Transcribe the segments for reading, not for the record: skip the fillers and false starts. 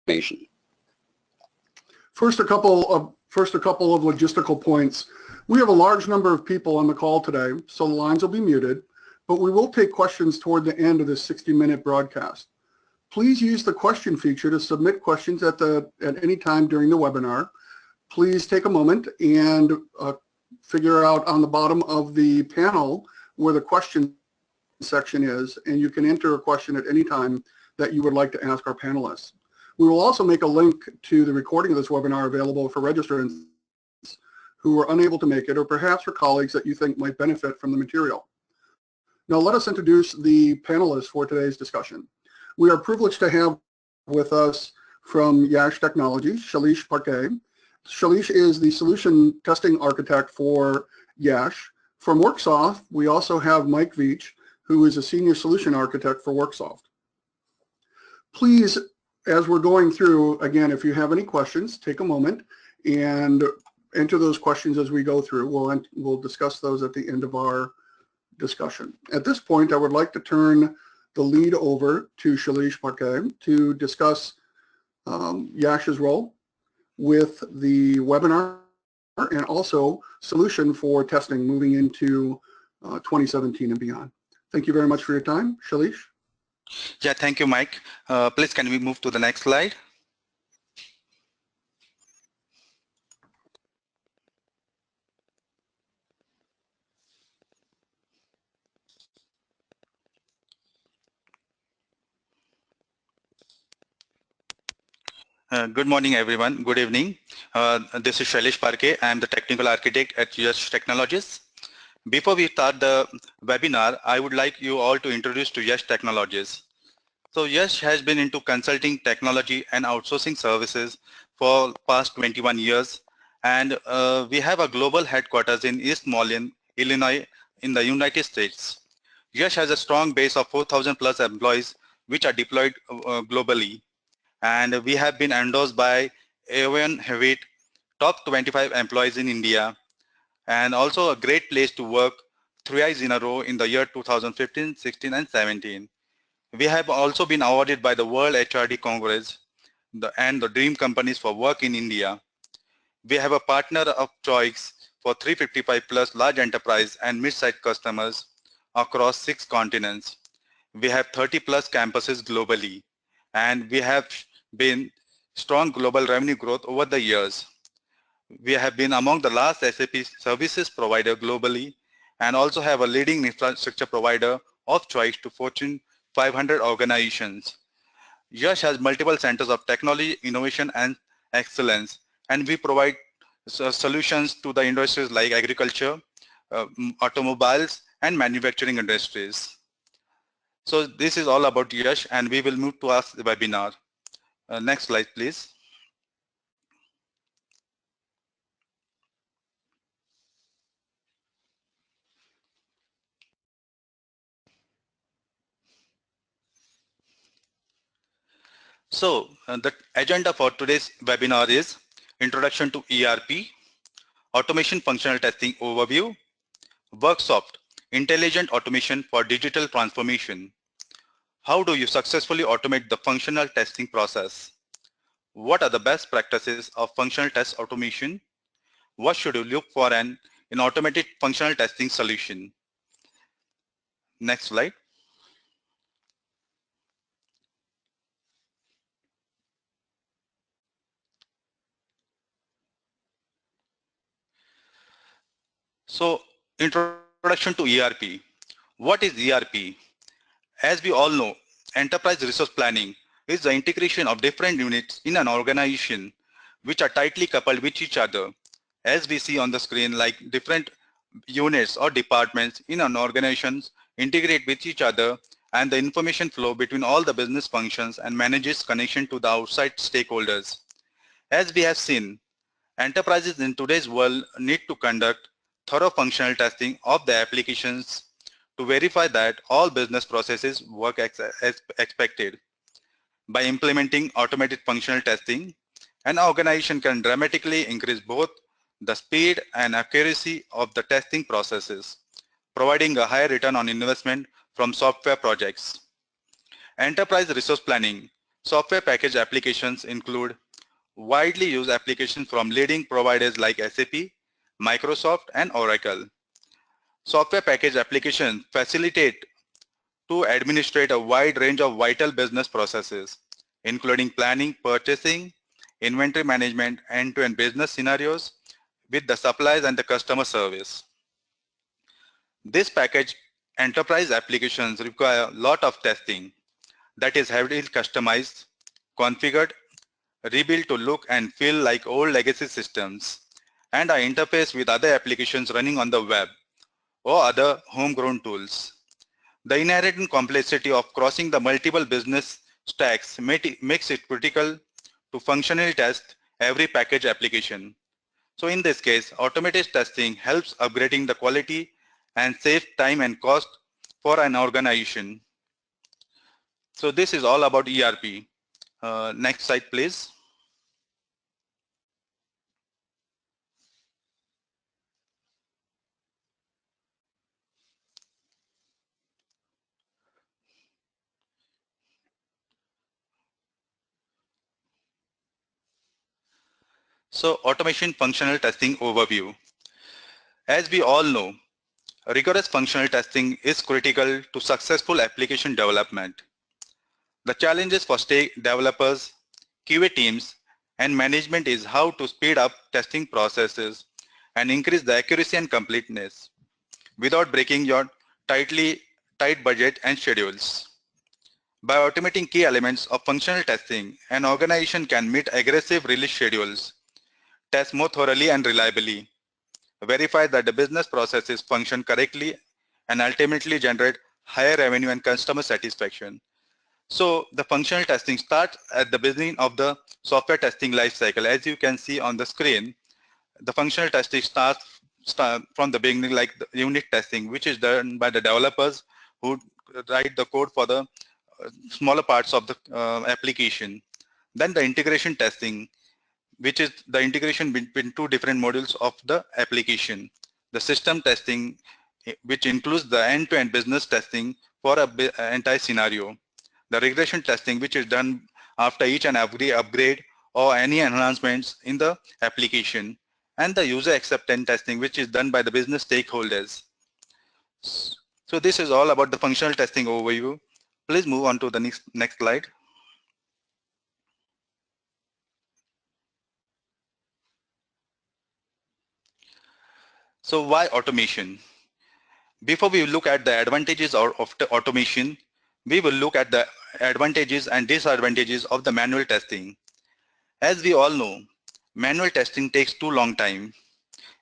information. First, a couple of logistical points. We have a large number of people on the call today, so the lines will be muted, but we will take questions toward the end of this 60-minute broadcast. Please use the question feature to submit questions at any time during the webinar. Please take a moment and figure out on the bottom of the panel where the question section is, and you can enter a question at any time that you would like to ask our panelists. We will also make a link to the recording of this webinar available for registrants who were unable to make it, or perhaps for colleagues that you think might benefit from the material. Now let us introduce the panelists for today's discussion. We are privileged to have with us from YASH Technologies, Shailesh Parkey. Shailesh is the solution testing architect for YASH. From Worksoft, we also have Mike Veach, who is a senior solution architect for Worksoft. Please, as we're going through, again, if you have any questions, take a moment and enter those questions as we go through. We'll discuss those at the end of our discussion. At this point, I would like to turn the lead over to Shailesh Parkey to discuss YASH's role with the webinar and also solution for testing moving into 2017 and beyond. Thank you very much for your time. Shailesh? Yeah, thank you, Mike. Please, can we move to the next slide? Good morning, everyone. Good evening. This is Shailesh Parkey. I am the technical architect at YASH Technologies. Before we start the webinar, I would like you all to introduce to YASH Technologies. So YASH has been into consulting, technology, and outsourcing services for past 21 years. And we have a global headquarters in East Moline, Illinois, in the United States. YASH has a strong base of 4,000 plus employees, which are deployed globally. And we have been endorsed by Aon Hewitt, top 25 employees in India, and also a great place to work 3 years in a row in the year 2015, 16, and 17. We have also been awarded by the World HRD Congress and the Dream Companies for work in India. We have a partner of choice for 355 plus large enterprise and mid-sized customers across 6 continents. We have 30 plus campuses globally, and we have been strong global revenue growth over the years. We have been among the last SAP services provider globally, and also have a leading infrastructure provider of choice to Fortune 500 organizations. YASH has multiple centers of technology, innovation, and excellence, and we provide solutions to the industries like agriculture, automobiles, and manufacturing industries. So this is all about YASH, and we will move to our webinar. Next slide, please. So the agenda for today's webinar is Introduction to ERP, Automation Functional Testing Overview, Worksoft, Intelligent Automation for Digital Transformation. How do you successfully automate the functional testing process? What are the best practices of functional test automation? What should you look for in automated functional testing solution? Next slide. So, introduction to ERP. What is ERP? As we all know, enterprise resource planning is the integration of different units in an organization which are tightly coupled with each other. As we see on the screen, like different units or departments in an organization integrate with each other, and the information flow between all the business functions and manages connection to the outside stakeholders. As we have seen, enterprises in today's world need to conduct thorough functional testing of the applications to verify that all business processes work as expected. By implementing automated functional testing, an organization can dramatically increase both the speed and accuracy of the testing processes, providing a higher return on investment from software projects. Enterprise resource planning Software package applications include widely used applications from leading providers like SAP, Microsoft, and Oracle. Software package applications facilitate to administrate a wide range of vital business processes, including planning, purchasing, inventory management, end-to-end business scenarios with the suppliers and the customer service. This package enterprise applications require a lot of testing that is heavily customized, configured, rebuilt to look and feel like old legacy systems, and are interfaced with other applications running on the web or other homegrown tools. The inherent complexity of crossing the multiple business stacks makes it critical to functionally test every package application. So in this case, automated testing helps upgrading the quality and save time and cost for an organization. So this is all about ERP. Next slide, please. So automation functional testing overview. As we all know, rigorous functional testing is critical to successful application development. The challenges for developers, QA teams, and management is how to speed up testing processes and increase the accuracy and completeness without breaking your tight budget and schedules. By automating key elements of functional testing, an organization can meet aggressive release schedules, test more thoroughly and reliably, verify that the business processes function correctly, and ultimately generate higher revenue and customer satisfaction. So the functional testing starts at the beginning of the software testing lifecycle. As you can see on the screen, the functional testing starts from the beginning, like the unit testing, which is done by the developers who write the code for the smaller parts of the application. Then the integration testing, which is the integration between two different modules of the application. The system testing, which includes the end-to-end business testing for an entire scenario. The regression testing, which is done after each and every upgrade or any enhancements in the application. And the user acceptance testing, which is done by the business stakeholders. So this is all about the functional testing overview. Please move on to the next slide. So why automation? Before we look at the advantages of the automation, we will look at the advantages and disadvantages of the manual testing. As we all know, manual testing takes too long time.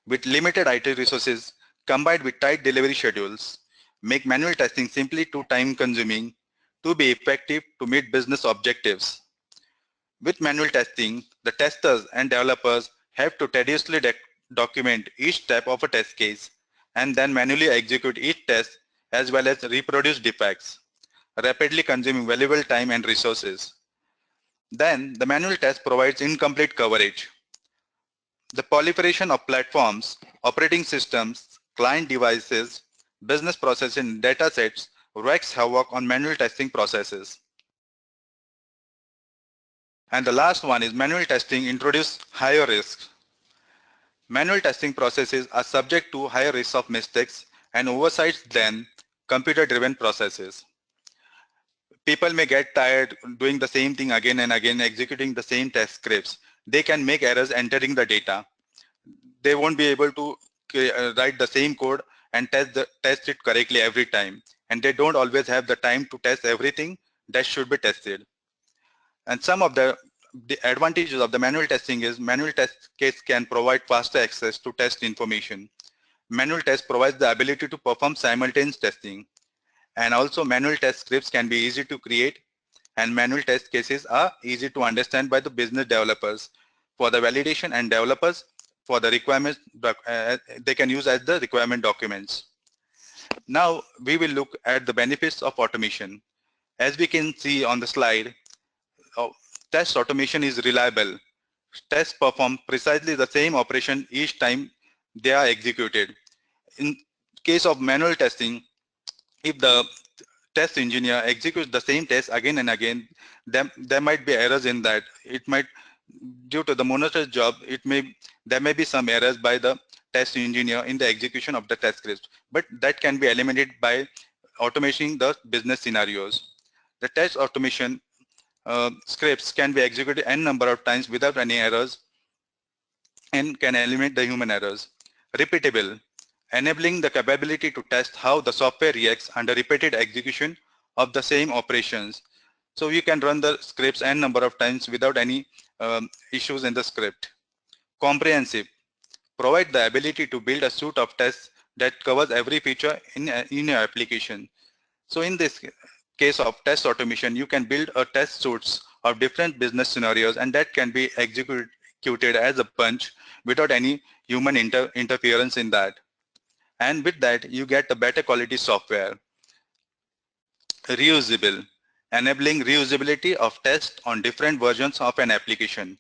With limited IT resources combined with tight delivery schedules, make manual testing simply too time consuming to be effective to meet business objectives. With manual testing, the testers and developers have to tediously document each step of a test case and then manually execute each test as well as reproduce defects, rapidly consuming valuable time and resources. Then the manual test provides incomplete coverage. The proliferation of platforms, operating systems, client devices, business processes and data sets wreaks havoc on manual testing processes. And the last one is manual testing introduces higher risks. Manual testing processes are subject to higher risks of mistakes and oversights than computer-driven processes. People may get tired doing the same thing again and again, executing the same test scripts. They can make errors entering the data. They won't be able to write the same code and test it correctly every time. And they don't always have the time to test everything that should be tested. And some of the advantages of the manual testing is manual test case can provide faster access to test information. Manual test provides the ability to perform simultaneous testing. And also manual test scripts can be easy to create, and manual test cases are easy to understand by the business developers for the validation, and developers for the requirements they can use as the requirement documents. Now we will look at the benefits of automation. As we can see on the slide, test automation is reliable. Tests perform precisely the same operation each time they are executed. In case of manual testing, if the test engineer executes the same test again and again, there might be errors in that. It might, due to the monotonous job, there may be some errors by the test engineer in the execution of the test scripts, but that can be eliminated by automating the business scenarios. The test automation scripts can be executed n number of times without any errors and can eliminate the human errors. Repeatable, enabling the capability to test how the software reacts under repeated execution of the same operations. So you can run the scripts n number of times without any issues in the script. Comprehensive, provide the ability to build a suite of tests that covers every feature in your application. So in this case of test automation, you can build a test suites of different business scenarios, and that can be executed as a bunch without any human interference in that. And with that, you get a better quality software. Reusable, enabling reusability of tests on different versions of an application,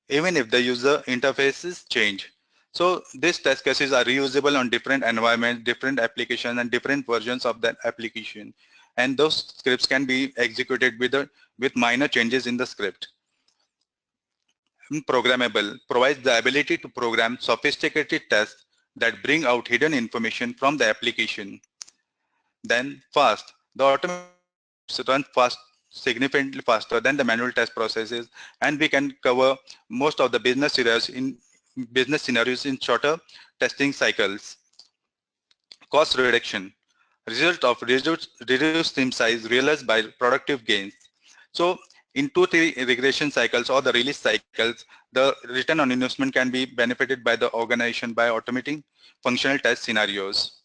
even if the user interfaces change. So these test cases are reusable on different environments, different applications, and different versions of that application. And those scripts can be executed with minor changes in the script. Programmable, provides the ability to program sophisticated tests that bring out hidden information from the application. Then fast, the automation run fast, significantly faster than the manual test processes, and we can cover most of the business scenarios in shorter testing cycles. Cost reduction, result of reduced team size realized by productive gains. So in 2-3 regression cycles or the release cycles, the return on investment can be benefited by the organization by automating functional test scenarios.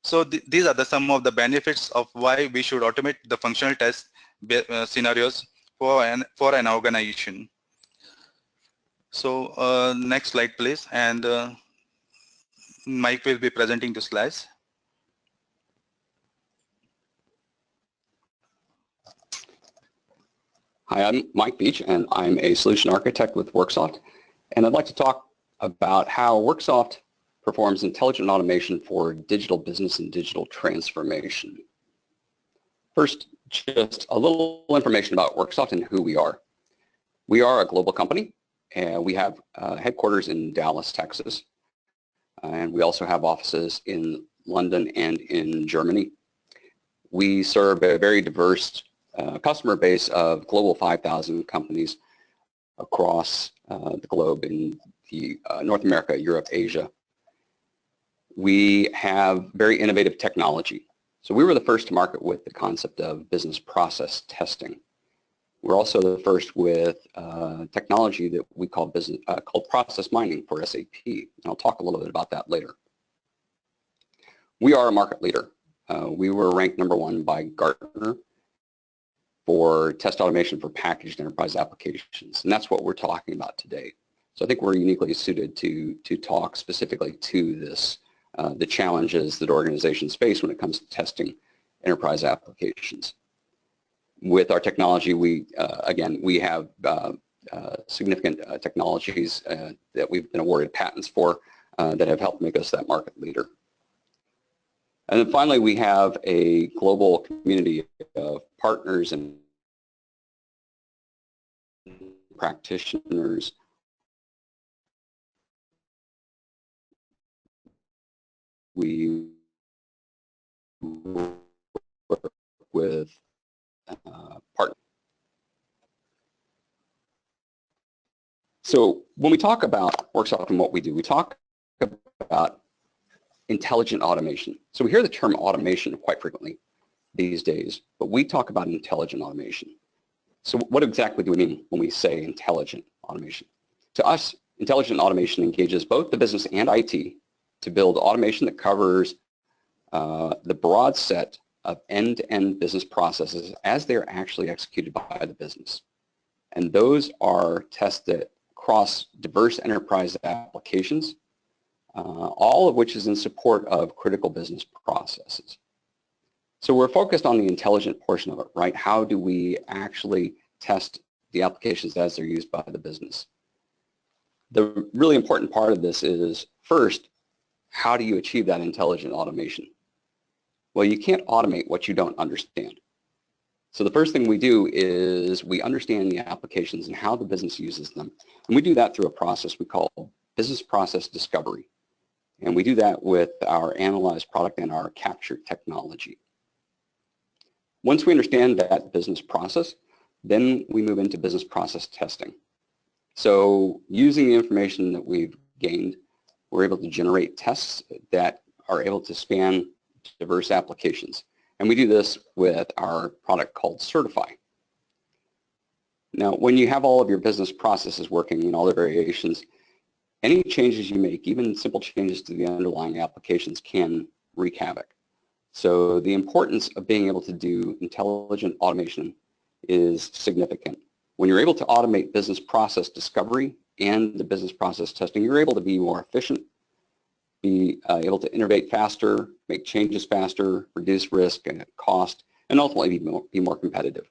So these are some of the benefits of why we should automate the functional test scenarios for an organization. So next slide, please. And Mike will be presenting the slides. Hi, I'm Mike Beach, and I'm a solution architect with Worksoft. And I'd like to talk about how Worksoft performs intelligent automation for digital business and digital transformation. First, just a little information about Worksoft and who we are. We are a global company, and we have headquarters in Dallas, Texas. And we also have offices in London and in Germany. We serve a very diverse customer base of global 5,000 companies across the globe in the North America, Europe, Asia. We have very innovative technology. So we were the first to market with the concept of business process testing. We're also the first with technology that we call called process mining for SAP. And I'll talk a little bit about that later. We are a market leader. We were ranked #1 by Gartner for test automation for packaged enterprise applications. And that's what we're talking about today. So I think we're uniquely suited to talk specifically to this, the challenges that organizations face when it comes to testing enterprise applications. With our technology, we have significant technologies that we've been awarded patents for that have helped make us that market leader. And then finally, we have a global community of partners and practitioners. We work with partners. So when we talk about Worksoft and what we do, we talk about intelligent automation. So we hear the term automation quite frequently these days, but we talk about intelligent automation. So what exactly do we mean when we say intelligent automation? To us, intelligent automation engages both the business and IT to build automation that covers the broad set of end-to-end business processes as they're actually executed by the business. And those are tested across diverse enterprise applications, all of which is in support of critical business processes. So we're focused on the intelligent portion of it, right? How do we actually test the applications as they're used by the business? The really important part of this is, first, how do you achieve that intelligent automation? Well, you can't automate what you don't understand. So the first thing we do is we understand the applications and how the business uses them. And we do that through a process we call business process discovery. And we do that with our Analyze product and our Capture technology. Once we understand that business process, then we move into business process testing. So using the information that we've gained, we're able to generate tests that are able to span diverse applications. And we do this with our product called Certify. Now, when you have all of your business processes working in all their variations, any changes you make, even simple changes to the underlying applications, can wreak havoc. So the importance of being able to do intelligent automation is significant. When you're able to automate business process discovery and the business process testing, you're able to be more efficient, be able to innovate faster, make changes faster, reduce risk and cost, and ultimately be more competitive.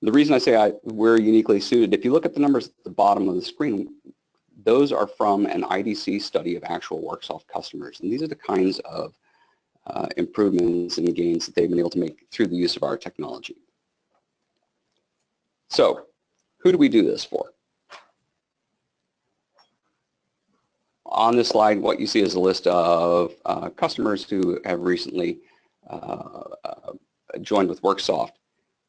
The reason I say we're uniquely suited, if you look at the numbers at the bottom of the screen, those are from an IDC study of actual Worksoft customers. And these are the kinds of improvements and gains that they've been able to make through the use of our technology. So, who do we do this for? On this slide, what you see is a list of customers who have recently joined with Worksoft.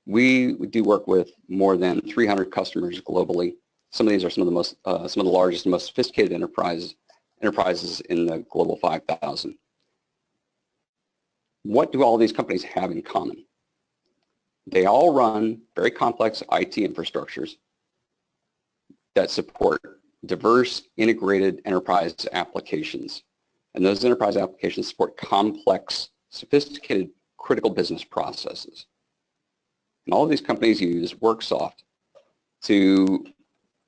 We do work with more than 300 customers globally. Some of these are some of the largest and most sophisticated enterprises in the Global 5,000. What do all these companies have in common? They all run very complex IT infrastructures that support diverse integrated enterprise applications. And those enterprise applications support complex, sophisticated, critical business processes. And all of these companies use Worksoft to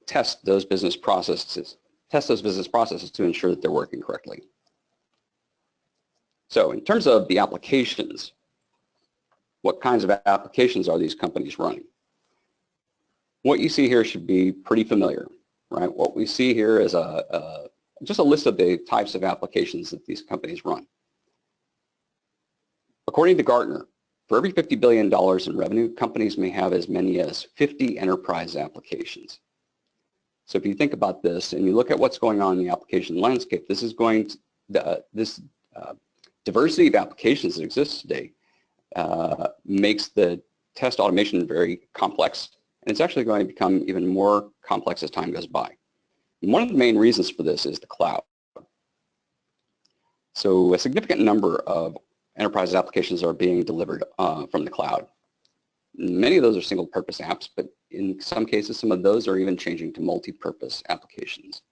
test those business processes to ensure that they're working correctly. So in terms of the applications, what kinds of applications are these companies running? What you see here should be pretty familiar, right? What we see here is just a list of the types of applications that these companies run. According to Gartner, for every $50 billion in revenue, companies may have as many as 50 enterprise applications. So if you think about this and you look at what's going on in the application landscape, this is going to, this diversity of applications that exists today makes the test automation very complex, and it's actually going to become even more complex as time goes by. And one of the main reasons for this is the cloud. So a significant number of enterprise applications are being delivered from the cloud. Many of those are single-purpose apps, but in some cases, some of those are even changing to multi-purpose applications.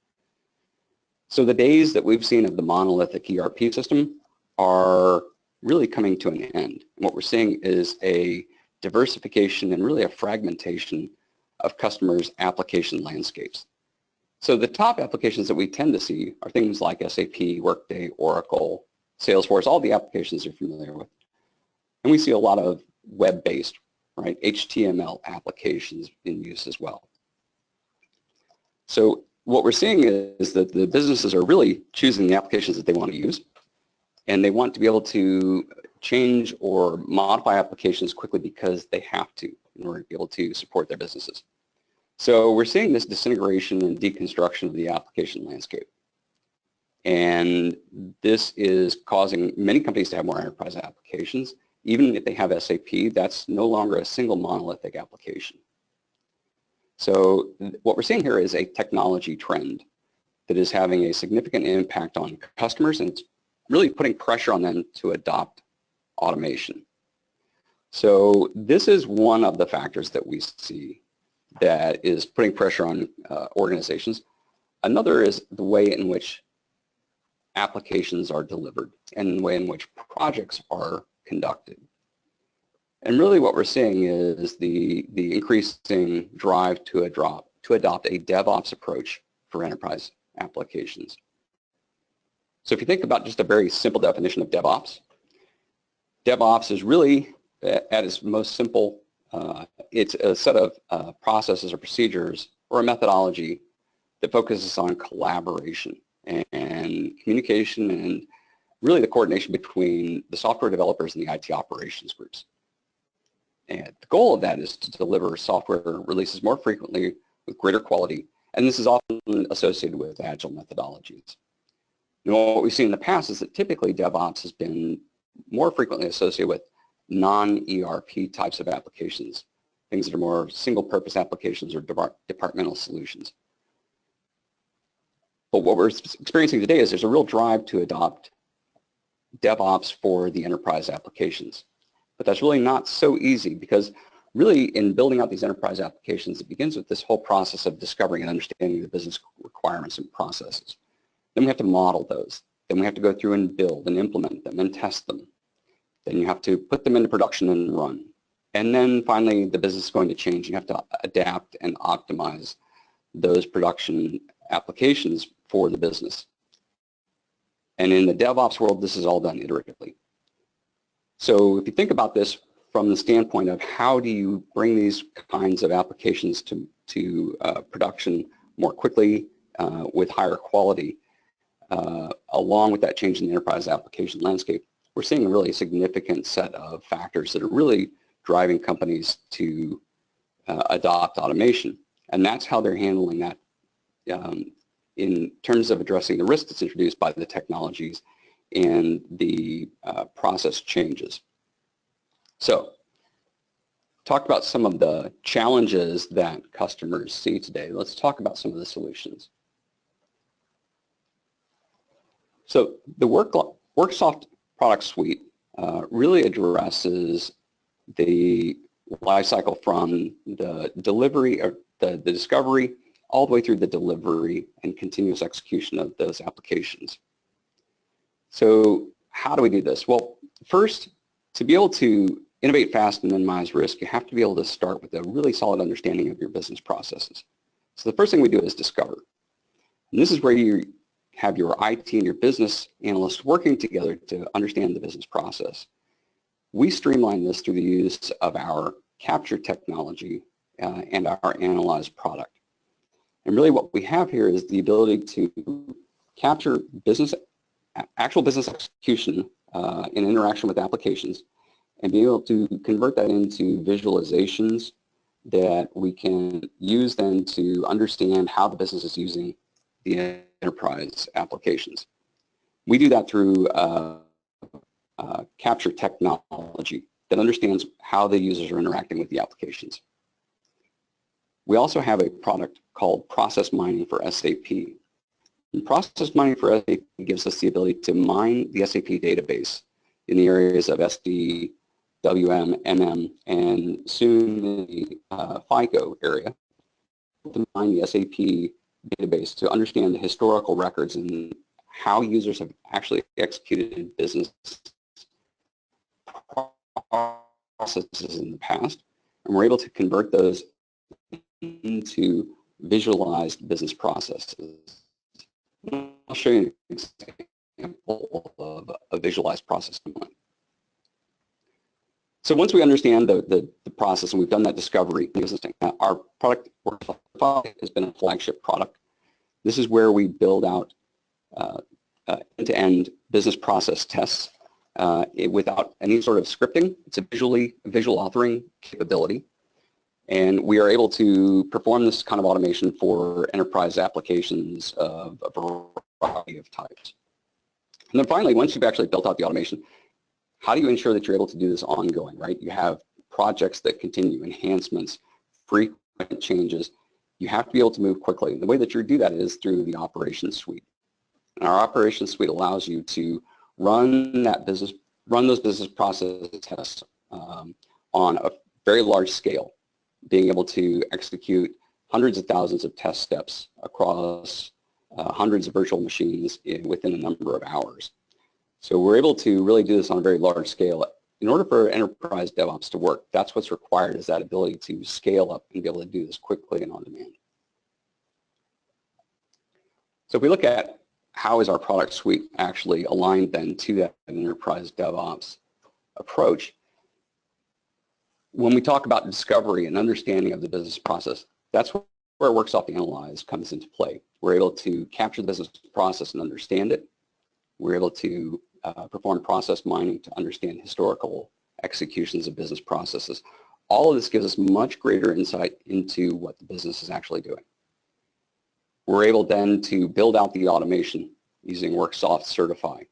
So the days that we've seen of the monolithic ERP system are really coming to an end. And what we're seeing is a diversification and really a fragmentation of customers' application landscapes. So the top applications that we tend to see are things like SAP, Workday, Oracle, Salesforce, all the applications you're familiar with. And we see a lot of web-based, right, HTML applications in use as well. So what we're seeing is that the businesses are really choosing the applications that they want to use, and they want to be able to change or modify applications quickly because they have to in order to be able to support their businesses. So we're seeing this disintegration and deconstruction of the application landscape. And this is causing many companies to have more enterprise applications. Even if they have SAP, that's no longer a single monolithic application. So what we're seeing here is a technology trend that is having a significant impact on customers, and it's really putting pressure on them to adopt automation. So this is one of the factors that we see that is putting pressure on organizations. Another is the way in which applications are delivered and the way in which projects are conducted. And really what we're seeing is the increasing drive to adopt a DevOps approach for enterprise applications. So if you think about just a very simple definition of DevOps, DevOps is really, at its most simple, it's a set of processes or procedures or a methodology that focuses on collaboration and communication and really the coordination between the software developers and the IT operations groups. And the goal of that is to deliver software releases more frequently with greater quality, and this is often associated with agile methodologies. You know, what we've seen in the past is that typically DevOps has been more frequently associated with non-ERP types of applications, things that are more single-purpose applications or departmental solutions. But what we're experiencing today is there's a real drive to adopt DevOps for the enterprise applications. But that's really not so easy because really in building out these enterprise applications, it begins with this whole process of discovering and understanding the business requirements and processes. Then we have to model those. Then we have to go through and build and implement them and test them. Then you have to put them into production and run. And then finally, the business is going to change. You have to adapt and optimize those production applications for the business. And in the DevOps world, this is all done iteratively. So if you think about this from the standpoint of how do you bring these kinds of applications to production more quickly with higher quality, along with that change in the enterprise application landscape, we're seeing a really significant set of factors that are really driving companies to adopt automation. And that's how they're handling that in terms of addressing the risk that's introduced by the technologies and the process changes. So, talk about some of the challenges that customers see today. Let's talk about some of the solutions. So, the Worksoft product suite really addresses the life cycle from the delivery or the discovery all the way through the delivery and continuous execution of those applications. So how do we do this? Well, first, to be able to innovate fast and minimize risk, you have to be able to start with a really solid understanding of your business processes. So the first thing we do is discover. And this is where you have your IT and your business analysts working together to understand the business process. We streamline this through the use of our capture technology and our Analyze product. And really what we have here is the ability to capture actual business execution in interaction with applications and be able to convert that into visualizations that we can use then to understand how the business is using the enterprise applications. We do that through capture technology that understands how the users are interacting with the applications. We also have a product called Process Mining for SAP. And Process Mining for SAP gives us the ability to mine the SAP database in the areas of SD, WM, MM, and soon the FICO area, to mine the SAP database to understand the historical records and how users have actually executed business processes in the past. And we're able to convert those into visualized business processes. I'll show you an example of a visualized process component. So once we understand the process and we've done that discovery, our product Worksoft has been a flagship product. This is where we build out end-to-end business process tests without any sort of scripting. It's a visual authoring capability. And we are able to perform this kind of automation for enterprise applications of a variety of types. And then finally, once you've actually built out the automation, how do you ensure that you're able to do this ongoing, right? You have projects that continue, enhancements, frequent changes. You have to be able to move quickly. And the way that you do that is through the operations suite. And our operations suite allows you to run those business process tests on a very large scale, being able to execute hundreds of thousands of test steps across hundreds of virtual machines within a number of hours. So we're able to really do this on a very large scale. In order for enterprise DevOps to work, that's what's required, is that ability to scale up and be able to do this quickly and on demand. So if we look at how is our product suite actually aligned then to that enterprise DevOps approach, when we talk about discovery and understanding of the business process, that's where Worksoft Analyze comes into play. We're able to capture the business process and understand it. We're able to perform process mining to understand historical executions of business processes. All of this gives us much greater insight into what the business is actually doing. We're able then to build out the automation using Worksoft Certify.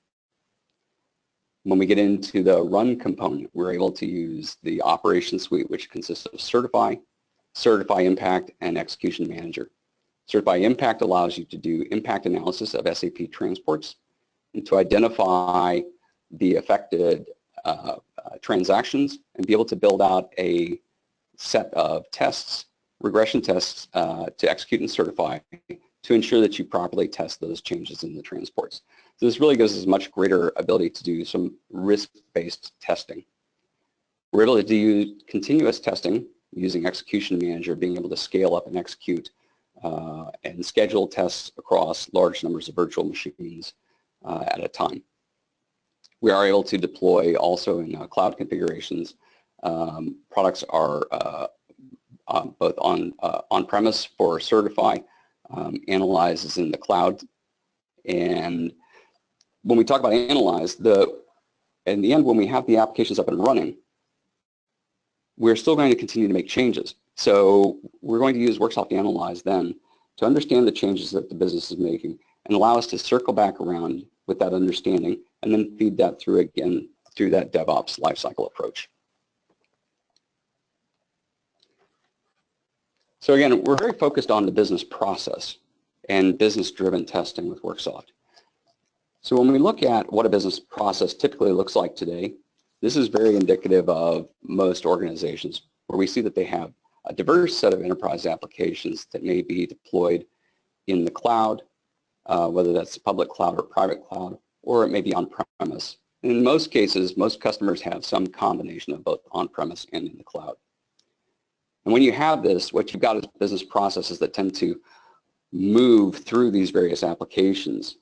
When we get into the run component, we're able to use the operation suite, which consists of Certify, Certify Impact, and Execution Manager. Certify Impact allows you to do impact analysis of SAP transports and to identify the affected transactions and be able to build out a set of tests, regression tests to execute and certify to ensure that you properly test those changes in the transports. So this really gives us much greater ability to do some risk-based testing. We're able to do continuous testing using Execution Manager, being able to scale up and execute and schedule tests across large numbers of virtual machines at a time. We are able to deploy also in cloud configurations. Products are both on-premise for Certify, Analyze is in the cloud. And when we talk about Analyze, in the end, when we have the applications up and running, we're still going to continue to make changes. So we're going to use Worksoft Analyze then to understand the changes that the business is making and allow us to circle back around with that understanding and then feed that through again through that DevOps lifecycle approach. So again, we're very focused on the business process and business-driven testing with Worksoft. So when we look at what a business process typically looks like today, this is very indicative of most organizations where we see that they have a diverse set of enterprise applications that may be deployed in the cloud, whether that's public cloud or private cloud, or it may be on-premise. In most cases, most customers have some combination of both on-premise and in the cloud. And when you have this, what you've got is business processes that tend to move through these various applications.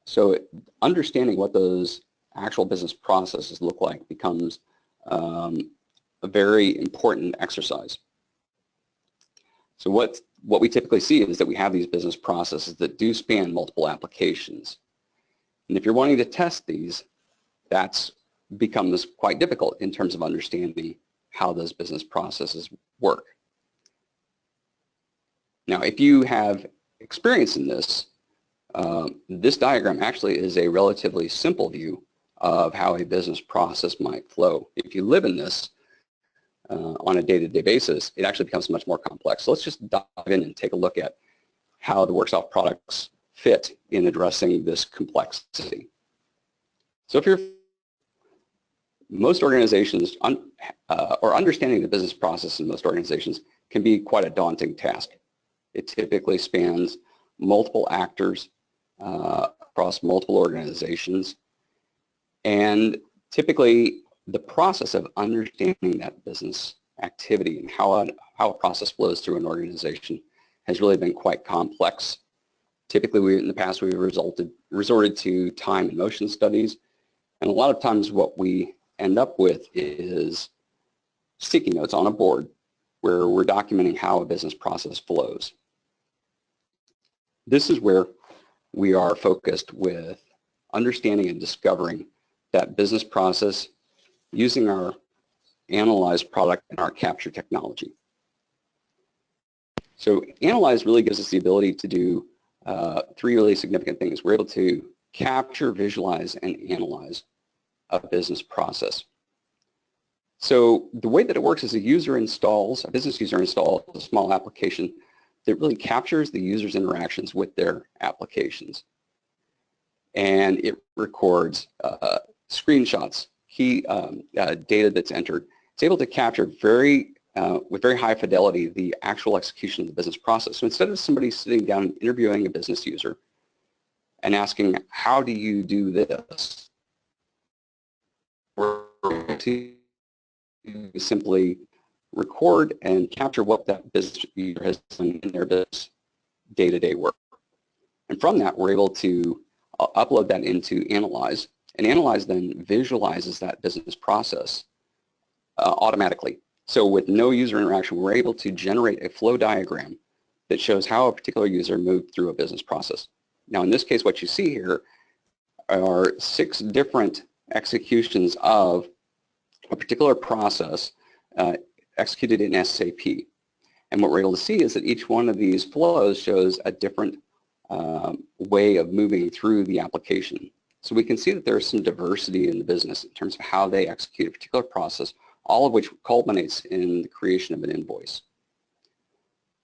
So understanding what those actual business processes look like becomes a very important exercise. So what we typically see is that we have these business processes that do span multiple applications. And if you're wanting to test these, that becomes quite difficult in terms of understanding how those business processes work. Now, if you have experience in this, this diagram actually is a relatively simple view of how a business process might flow. If you live in this on a day-to-day basis, it actually becomes much more complex. So let's just dive in and take a look at how the Worksoft products fit in addressing this complexity. So if you're most organizations, or understanding the business process in most organizations can be quite a daunting task. It typically spans multiple actors across multiple organizations. And typically the process of understanding that business activity and how a process flows through an organization has really been quite complex. Typically, in the past, we've resorted to time and motion studies. And a lot of times what we end up with is sticky notes on a board where we're documenting how a business process flows. This is where we are focused with understanding and discovering that business process using our Analyze product and our capture technology. So Analyze really gives us the ability to do three really significant things. We're able to capture, visualize, and analyze a business process. So the way that it works is a business user installs a small application that really captures the user's interactions with their applications. And it records screenshots, key data that's entered. It's able to capture with very high fidelity the actual execution of the business process. So instead of somebody sitting down and interviewing a business user and asking, how do you do this? We're able to simply record and capture what that business user has done in their business day-to-day work. And from that, we're able to upload that into Analyze, and Analyze then visualizes that business process automatically. So with no user interaction, we're able to generate a flow diagram that shows how a particular user moved through a business process. Now, in this case, what you see here are 6 different executions of a particular process executed in SAP. And what we're able to see is that each one of these flows shows a different way of moving through the application. So we can see that there's some diversity in the business in terms of how they execute a particular process, all of which culminates in the creation of an invoice.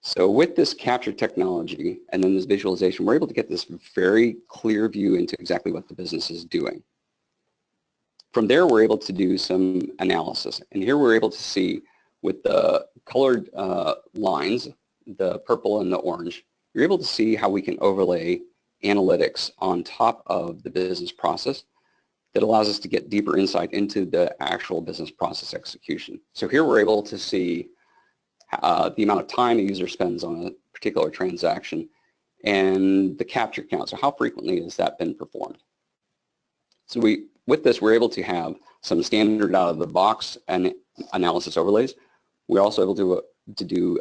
So with this capture technology and then this visualization, we're able to get this very clear view into exactly what the business is doing. From there, we're able to do some analysis. And here we're able to see with the colored lines, the purple and the orange, you're able to see how we can overlay analytics on top of the business process that allows us to get deeper insight into the actual business process execution. So here we're able to see the amount of time a user spends on a particular transaction and the capture count. So how frequently has that been performed? So with this, we're able to have some standard out of the box and analysis overlays. We're also able to do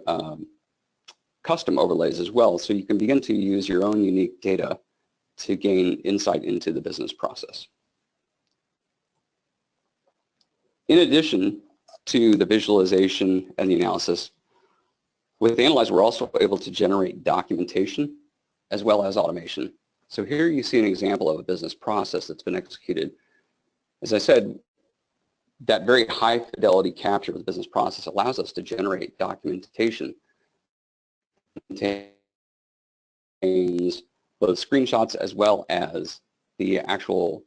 custom overlays as well, so you can begin to use your own unique data to gain insight into the business process. In addition to the visualization and the analysis, with Analyze, we're also able to generate documentation as well as automation. So here you see an example of a business process that's been executed. As I said, that very high fidelity capture of the business process allows us to generate documentation. It contains both screenshots as well as the actual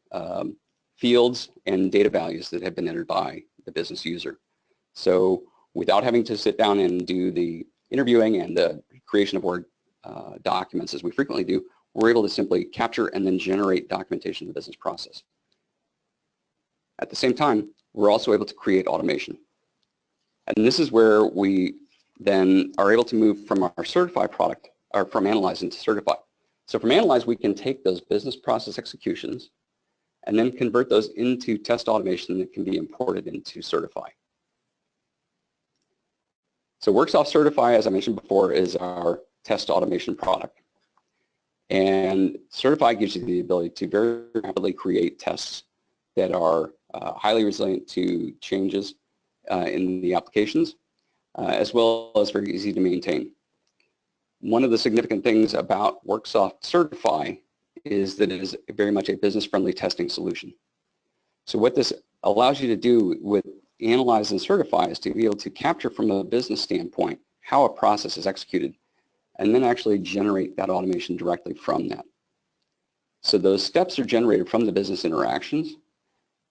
fields and data values that have been entered by the business user. So without having to sit down and do the interviewing and the creation of Word documents as we frequently do, we're able to simply capture and then generate documentation of the business process. At the same time, we're also able to create automation. And this is where we then are able to move from our Certify product, or from Analyze into Certify. So from Analyze, we can take those business process executions and then convert those into test automation that can be imported into Certify. So Worksoft Certify, as I mentioned before, is our test automation product. And Certify gives you the ability to very rapidly create tests that are highly resilient to changes in the applications, as well as very easy to maintain. One of the significant things about Worksoft Certify is that it is very much a business-friendly testing solution. So what this allows you to do with Analyze and Certify is to be able to capture from a business standpoint how a process is executed and then actually generate that automation directly from that. So those steps are generated from the business interactions,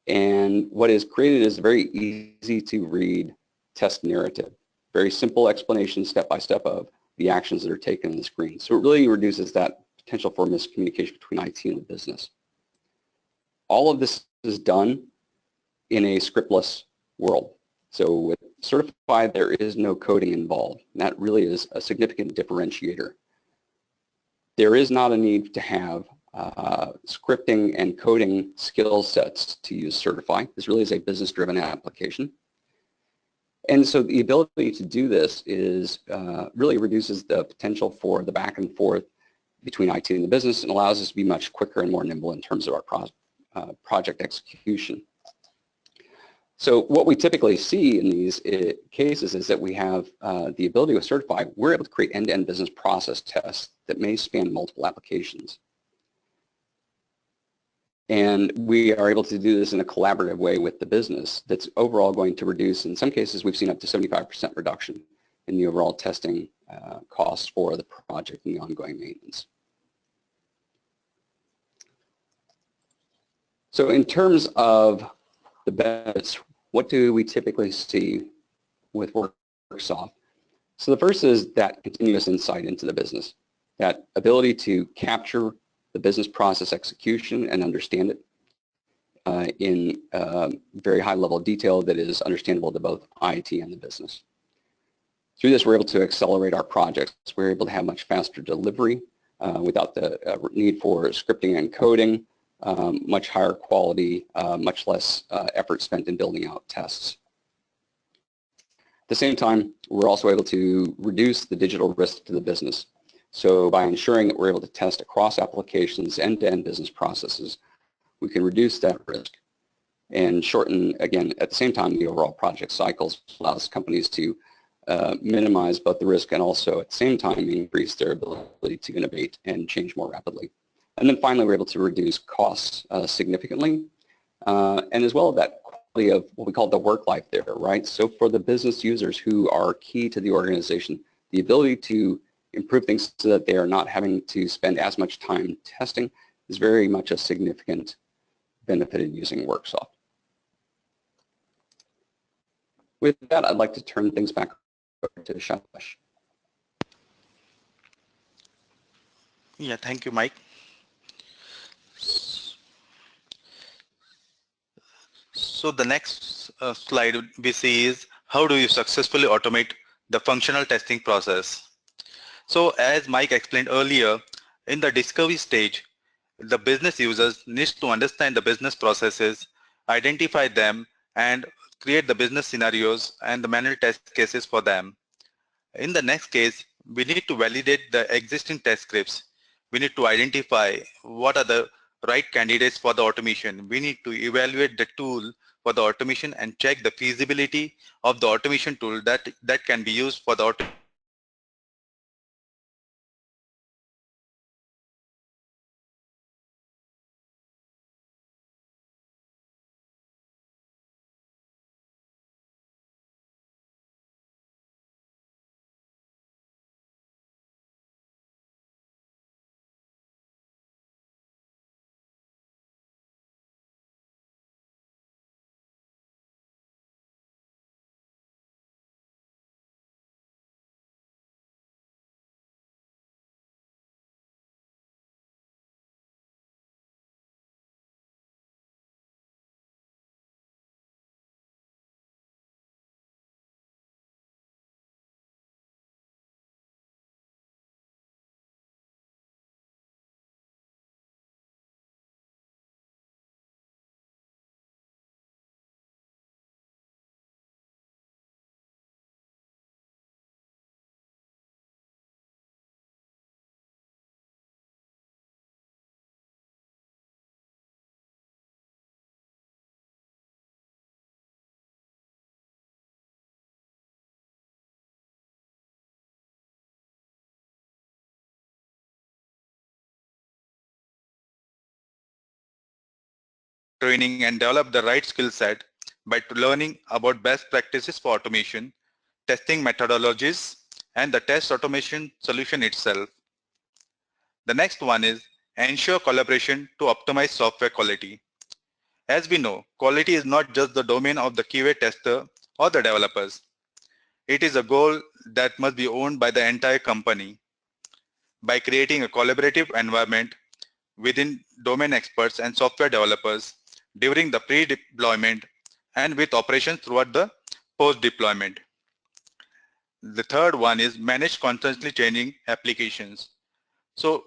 and what is created is a very easy to read test narrative. Very simple explanation step by step of the actions that are taken on the screen. So it really reduces that potential for miscommunication between IT and the business. All of this is done in a scriptless world. So with Certify, there is no coding involved. And that really is a significant differentiator. There is not a need to have scripting and coding skill sets to use Certify. This really is a business-driven application. And so the ability to do this is really reduces the potential for the back and forth between IT and the business and allows us to be much quicker and more nimble in terms of our project execution. So what we typically see in these cases is that we have the ability with Certify, we're able to create end-to-end business process tests that may span multiple applications. And we are able to do this in a collaborative way with the business that's overall going to reduce, in some cases we've seen up to 75% reduction in the overall testing costs for the project and the ongoing maintenance. So in terms of the benefits, what do we typically see with Worksoft? So the first is that continuous insight into the business, that ability to capture the business process execution and understand it in very high level of detail that is understandable to both IT and the business. Through this, we're able to accelerate our projects. We're able to have much faster delivery without the need for scripting and coding, much higher quality, much less effort spent in building out tests. At the same time, we're also able to reduce the digital risk to the business. So by ensuring that we're able to test across applications, end-to-end business processes, we can reduce that risk and shorten, again, at the same time, the overall project cycles. Allows companies to minimize both the risk and also at the same time increase their ability to innovate and change more rapidly. And then finally, we're able to reduce costs significantly, and as well that quality of what we call the work life there, right? So for the business users who are key to the organization, the ability to improve things so that they are not having to spend as much time testing is very much a significant benefit in using Worksoft. With that, I'd like to turn things back over to Shailesh. Yeah, thank you, Mike. So the next slide we see is how do you successfully automate the functional testing process. So as Mike explained earlier, in the discovery stage, the business users needs to understand the business processes, identify them, and create the business scenarios and the manual test cases for them. In the next case, we need to validate the existing test scripts. We need to identify what are the right candidates for the automation. We need to evaluate the tool for the automation and check the feasibility of the automation tool that can be used for the automation. Training and develop the right skill set by learning about best practices for automation, testing methodologies, and the test automation solution itself. The next one is ensure collaboration to optimize software quality. As we know, quality is not just the domain of the QA tester or the developers. It is a goal that must be owned by the entire company. By creating a collaborative environment within domain experts and software developers during the pre-deployment and with operations throughout the post-deployment. The third one is manage constantly changing applications. So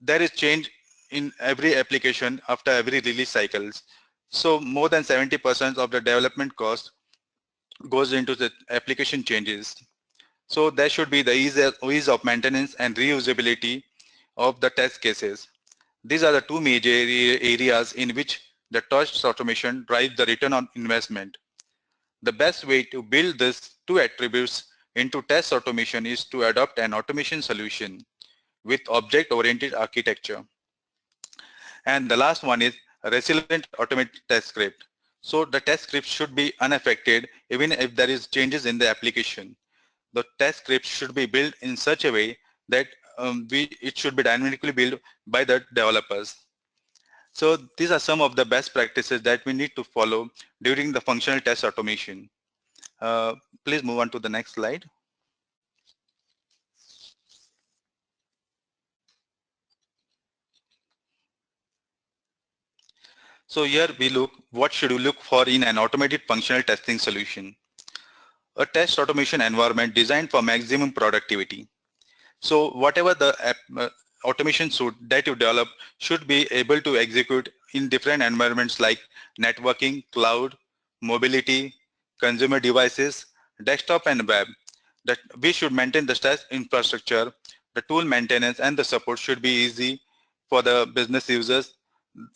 there is change in every application after every release cycles. So more than 70% of the development cost goes into the application changes. So there should be the ease of maintenance and reusability of the test cases. These are the two major areas in which the test automation drives the return on investment. The best way to build these two attributes into test automation is to adopt an automation solution with object-oriented architecture. And the last one is a resilient automated test script. So the test script should be unaffected even if there is changes in the application. The test script should be built in such a way that it should be dynamically built by the developers. So these are some of the best practices that we need to follow during the functional test automation. Please move on to the next slide. So here we look, what should we look for in an automated functional testing solution? A test automation environment designed for maximum productivity. So whatever the automation suite that you develop should be able to execute in different environments like networking, cloud, mobility, consumer devices, desktop and web. That we should maintain the test infrastructure, the tool maintenance and the support should be easy for the business users.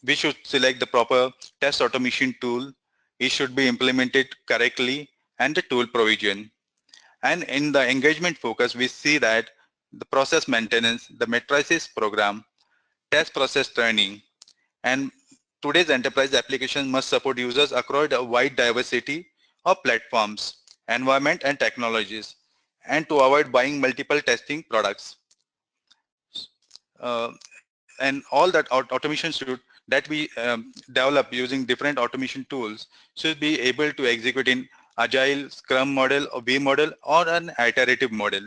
we should select the proper test automation tool. It should be implemented correctly and the tool provision. And in the engagement focus, we see that the process maintenance, the matrices program, test process training, and today's enterprise application must support users across a wide diversity of platforms, environment and technologies, and to avoid buying multiple testing products. And all that automation should that we develop using different automation tools should be able to execute in agile, scrum model, or V model, or an iterative model.